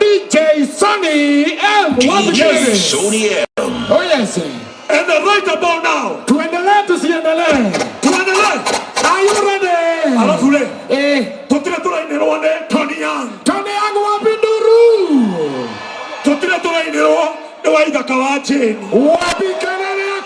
DJ Sonny M. Yes, Sonny M. Oh yes. And right about now. Tuendelee tusiendelee? Tuendelee. Are you ready? Alafu le. Tutile tulainiro wane Tony Young. Tony Young wapi nduru? Tutile tulainiro ne waiga kawacheni. Wapi kelele ya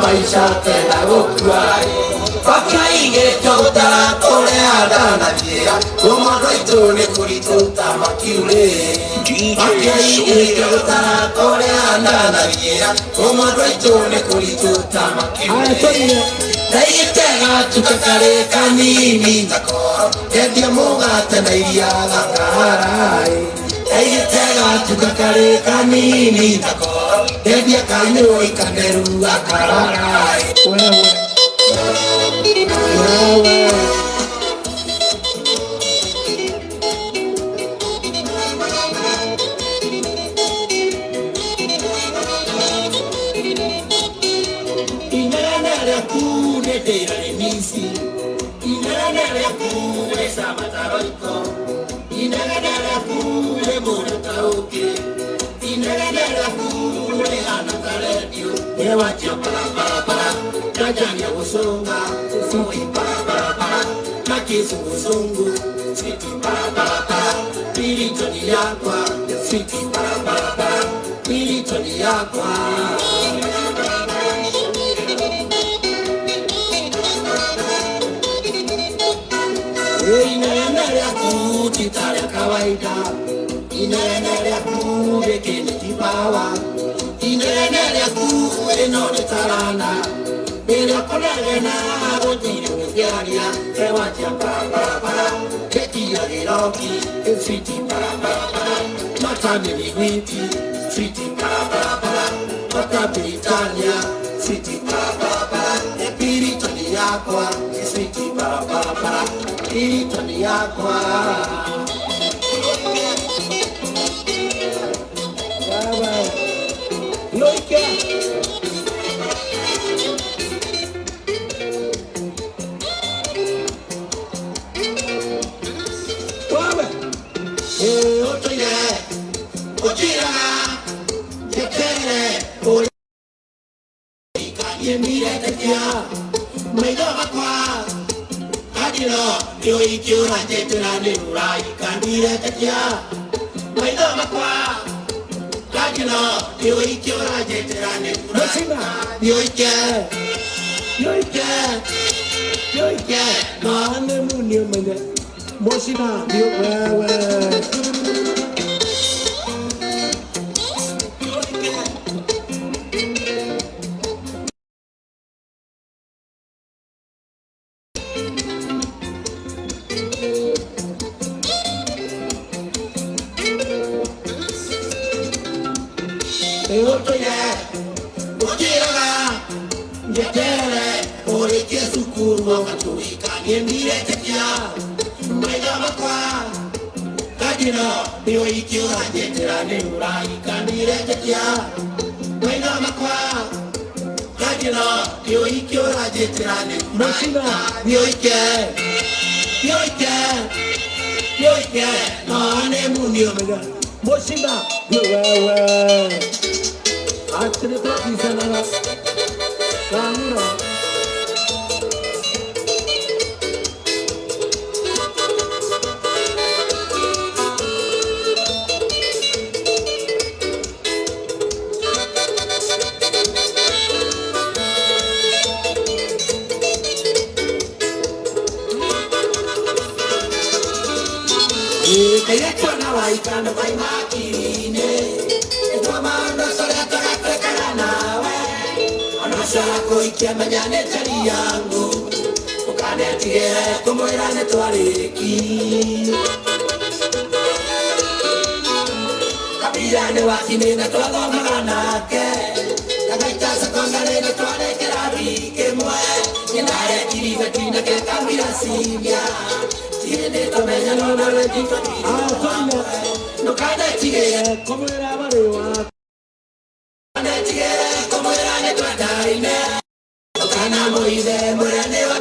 maisha tena gukua Pakaige tota kore adana jia Kumado ito ne kurituta makiule Pakaige tota kore adana jia Kumado ito ne kurituta makiule Daitega tukakare kanini takoro Kedia moga tena iriaga kaharai Daitega tukakare kanini takoro Kedia kanyo ikaneru akaharai Wewe Inenere kune tera emisi Inenere kune samataroiko Inenere kune monataoke Inenere kune anataredio Ewa chia para Kajanya usonga Sui para Makisu usungu Sweeti para Pirito ni yakwa Sweeti para Pirito ni yakwa Inenere yaku titare kawaida Inenere yaku rekene kipawa Inenere yaku enone tarana Bere kolagena rotiri mfiaria Ewa tia para Keki ya giroki Sweeti para Matane ni witi Sweeti para Mata Britania Sweeti para Espirito ni yakwa Sweeti para Espirito ni yakwa Loika Wawe Otoye Ochira Yekere Oye Yemire tetia Meido makwa Adino Yo ikiura jetura nirura Ikandire tetia Meido makwa Adino Yo ikiura jetura nirura Yo ike No ane muni umene Moshina Yo wewe Otoye Ochiraga Yetere Oreke sukuru Wakatuika Yemire tekia Maida makwa Kajino Yo ikiura jetera neura Ikandire tekia Maida makwa Kajino Yo ikiura jetera neura Moshina Yo ike No ane muni omega Moshina Yo wewe Atire to kisana Kamura Kaya kwa na waikana kwa imakine Kwa maanda sore ataka kekana Chako ikiamanya netari yangu ukanetigere kumwira netwariki kabira ne wakine na twathoma nake kagaita sekondari netwarekera rikimwe ninare kiriga tina ke kabira simya tiene tomenya no na retito ukanetigere Kumwira bari wa ukanetigere kumwira netwadaine ukana moide murane wa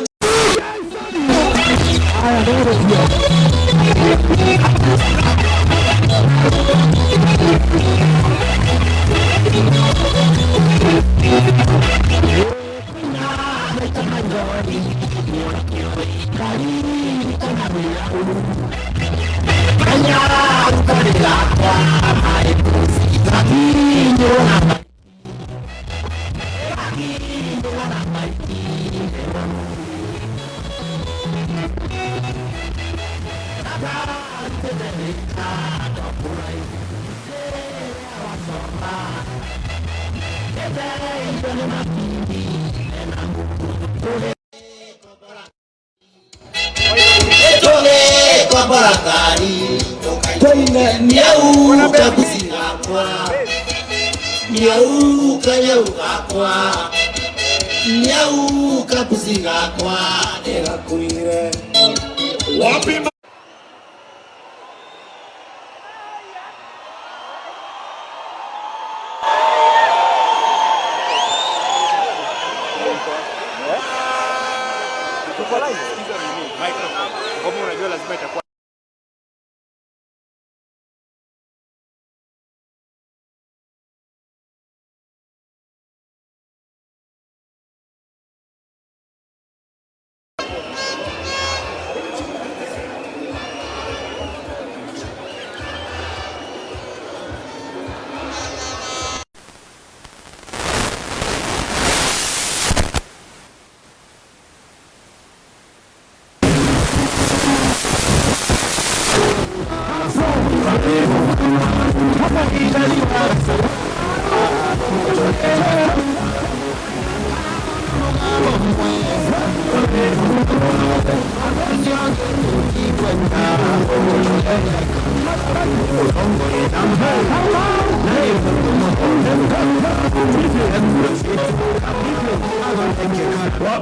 Nyau kapusinga kwa ega kuire Wapi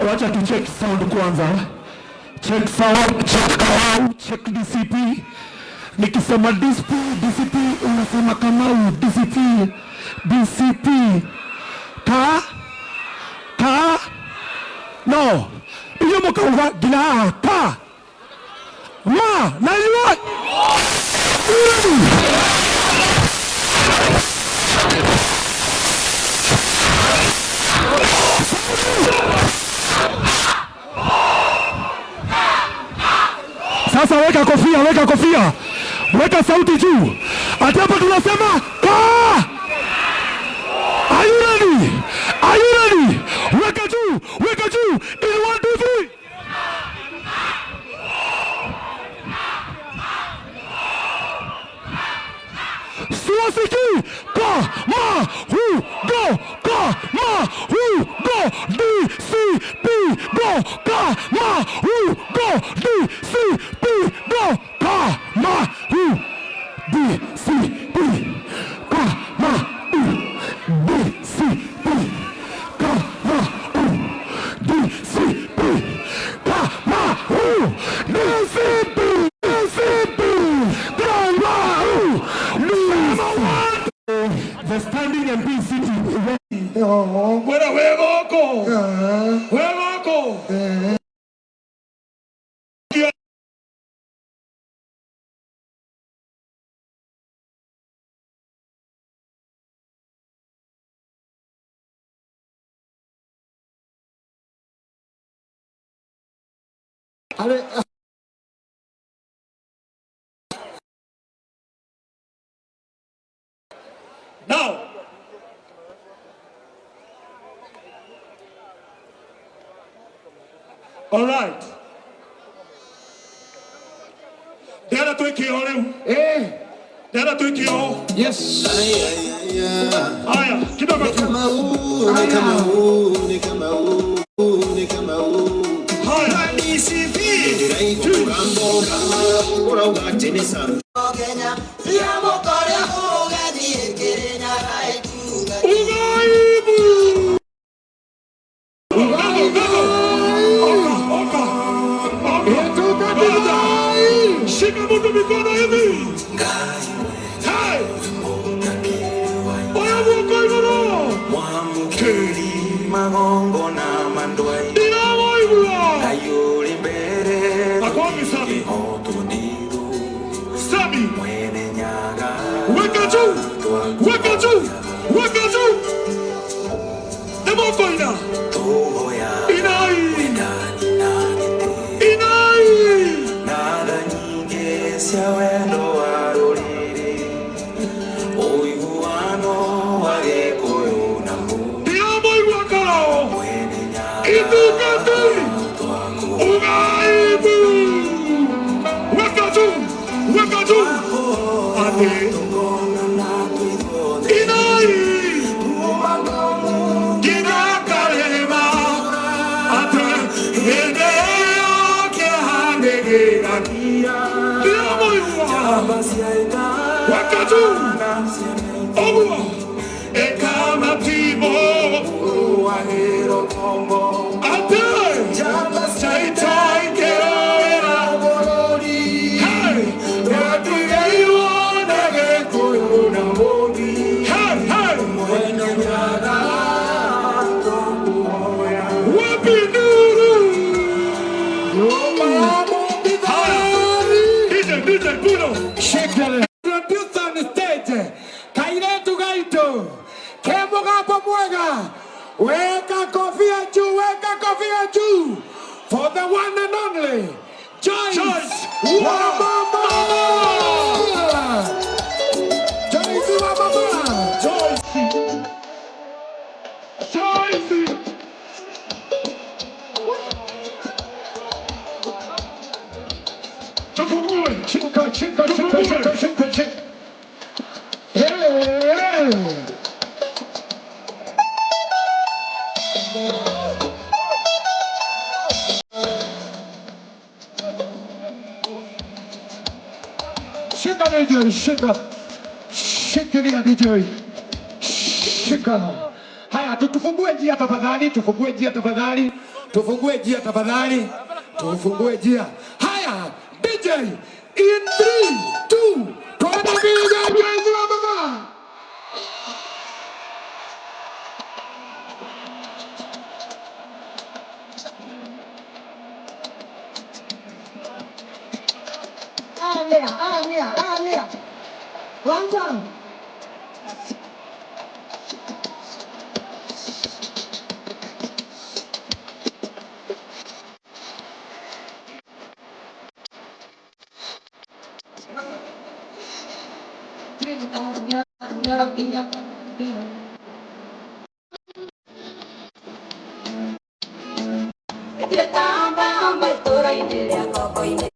Wacha tu check sound kwanza. Check sound, check Kamau, check DCP. Nikisema DCP unasema Kamau, DCP. Ka no. Iyo mkauva gila ka. Ma, na iwa. Sasa weka kofia. Weka sauti juu. Ati hapa tunasema ka. Are you ready? Weka juu. In 1, 2, 3. Suwasiki. Ka, ma, hu, go. Ka, ma, hu, go. DCP, go. Ka, ma, hu, go. DCP, go. Ka, ma, hu, DCP. Ka, ma, hu, DCP. Ka, ma, hu, DCP. Ka, ma, hu, DCP. The standing MP sitting. Where weko? Now, all right. Dera tuikio leo. Dera tuikio. Yes. Aya, kidogo. Kenya, siamo Korea, Uganda, Kenya, Shika mtu mikono hivi. Hai. Oya mwoko iburo. Mwamukeli magongo na mandwai. Dinamo iburo. Ayuri mbere. Akwami Sabi. Otuniru. Sabi. Mwene nyaga. Weka juu. Weka juu. Weka juu. Demoko ina. Tohoya. Inai. Wedani nagete. Inai. Nada nyinge siawendo warorire. Oiguano wagekuyu na mu. Dinamo iburo. Mwene nyaga. Idugati. Ugaibu. Weka juu. Weka juu. Ate. Inai. Gina kalema. Ate. Eneo kehane gakia. Dinamo iburo. Weka juu. Ogua. Ekama timo. Wahero kombo. Ate. Chaitai keroera. Hey. Yatugeiwa nagekuyu na mogi. Hey. Hey. Mwene nyaga. Tokuhoya. Wapinduru. DJ Bruno. Producer on the stage. Kairetu Gaito. Kemo Gapo Mwega. Weka kofia juu, weka kofia juu. For the one and only. Joyce Wamama. Joyce Wamama. Joyce. Joyce. Tufungue. Chika, chika, chika, chika, chika, chika. Hey. Shika DJ, shika. Shikilia DJ. Shika. Haya, tufungue njia tafadhali, tufungue njia tafadhali. Tufungue njia tafadhali. Tufungue njia. Haya, DJ in 3 2 twende DJ mama. Alia. Welcome. Dia tambah ambil turai dia kau ini.